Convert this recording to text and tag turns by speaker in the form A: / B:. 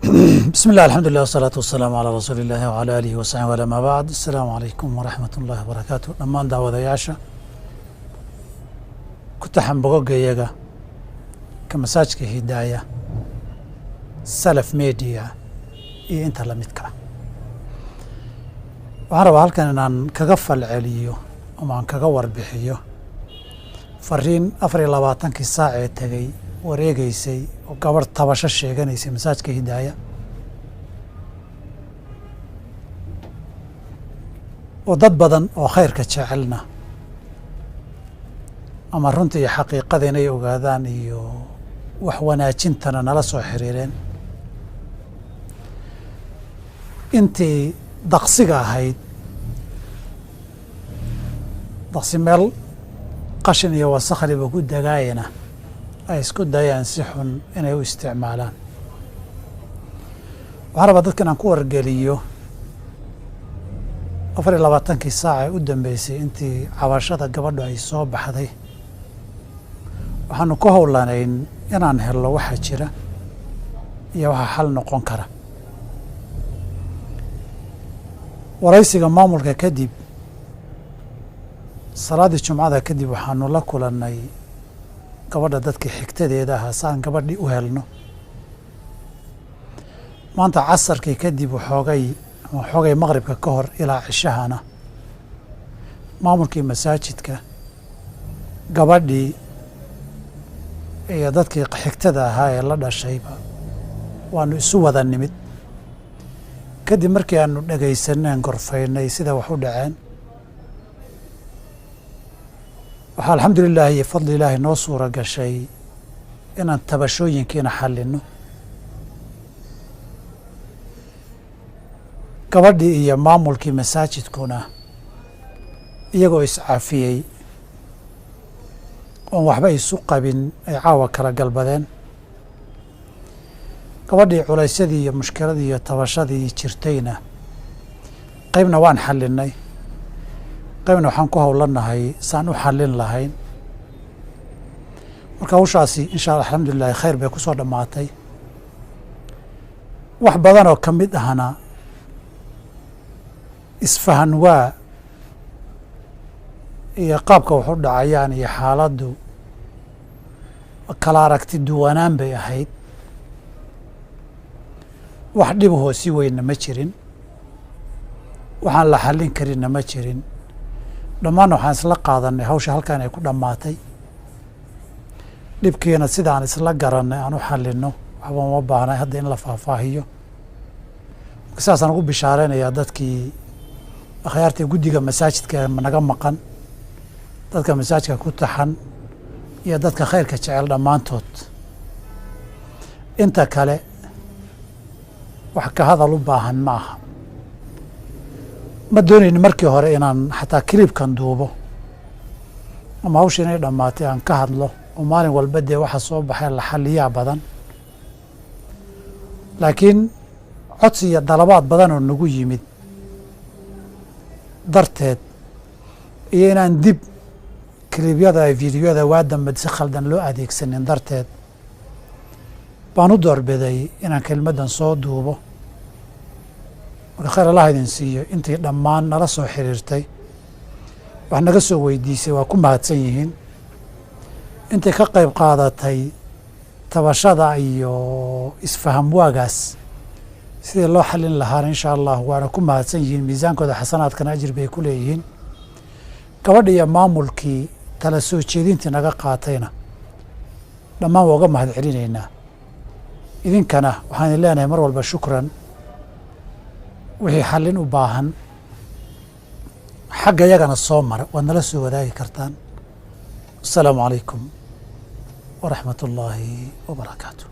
A: بسم الله الحمد لله والصلاة والسلام على رسول الله وعلى آله وصحبه وعلى ما بعد. السلام عليكم ورحمة الله وبركاته. dhammaan daawadayaasha ku taxan bogoggayaga ka masaajka hidaaya salaf media iyo inta la midka waxaan rabaa halkan inaan kaga falceliyo ama aan kaga warbixiyo fariin 24 saac ee tagay wareegaysay oo gabar tabasho sheeganaysay masaajka hidaaya oo dad badan oo khayrka jecelna ama runta iyo xaqiiqada inay ogaadaan iyo wax wanaajintana nala soo xiriireen intii daqsiga ahayd daqsi meel qashin iyo wasakhliba ku dagaayana ay isku dayaan si xun inay u isticmaalaan. waxaan rabaa dadka inaan ku wargeliyo 24 saac ee u dambeysay intii cabashada gabadhu ay soo baxday waxaanu ku howlanayn inaan helno waxa jira iyo waxa xal noqon kara. waraysiga maamulka kadib salaadii jumcada kadib waxaanu la kulannay gabadha dadkii xigtadeeda ahaa saan gabadhii u helno. maanta casarkii kadib xoogay maqribka ka hor ilaa cishahana maamulkii masaajidka gabadhii iyo dadkii xigtada ahaa ee la dhashayba waanu isu wada nimid kadib markii aanu dhegaysaneen gorfaynay sida wax u dhaceen. waxaa alxamdulilaahi iyo fadli ilaahi noo suura gashay inaan tabashooyinkiina xallinno. gabadhii iyo maamulkii masaajidkuna iyagoo iscaafiyey oon waxba isu qabin ay caawa kala galbadeen. gabadhii culaysyadii iyo mushkiladii iyo tabashadii jirtayna qaybna waan xallinnay qaybna waxaan ku howlanahay saan u xallin lahayn. marka hawshaasi insha allah alxamdulilahi khayr bay ku soo dhammaatay. wax badan oo ka mid ahna isfahan waa iyo qaabka wax u dhacayaan iyo xaaladdu kala aragti duwanaan bay ahayd. wax dhibahoo si weynna ma jirin, waxaan la xallin karinna ma jirin. dhammaanna waxaan isla qaadannay hawsha halkan ay ku dhammaatay. dhibkiina sidaan isla garannay aan u xallinno waxba uma baahnay hadda in la faahfaahiyo. marka saasaan ugu bishaaraynayaa dadkii akhyaarta guddiga masaajidka naga maqan, dadka masaajidka ku taxan iyo dadka khayrka jecel dhammaantood. inta kale wax ka hadal u baahan ma aha. ma doonayni markii hore inaan xataa kiliibkan duubo ama hawsha inay dhammaatay aan ka hadlo oo maalin walba dee waxa soo baxay la xalliyaa badan. laakiin codsi iyo dalabaad badan oo nagu yimid darteed iyo inaan dib kiliibyada fiidiyoda waa dambe si khaldan loo adeegsanin darteed baan u doorbiday inaan kelimaddan soo duubo. marka khayr allah idin siiyo intii dhammaan nala soo xiriirtay wax naga soo weydiisay waa ku mahadsan yihiin. intay ka qayb qaadatay tabashada iyo isfaham waagaas sidii loo xallin lahaana insha allah waana ku mahadsan yihiin. miisaankooda xasanaadkana ajir bay ku leeyihiin. gabadha iyo maamulkii tala soo jeedintii naga qaatayna dhammaan waa uga mahad celinaynaa. idinkana waxaan idin leenahay mar walba shukran. wixii xallin u baahan xagga yagana soo mara waad nala soo wadaagi kartaan. asalaamu calaykum waraxmat ullaahi wabarakaatu.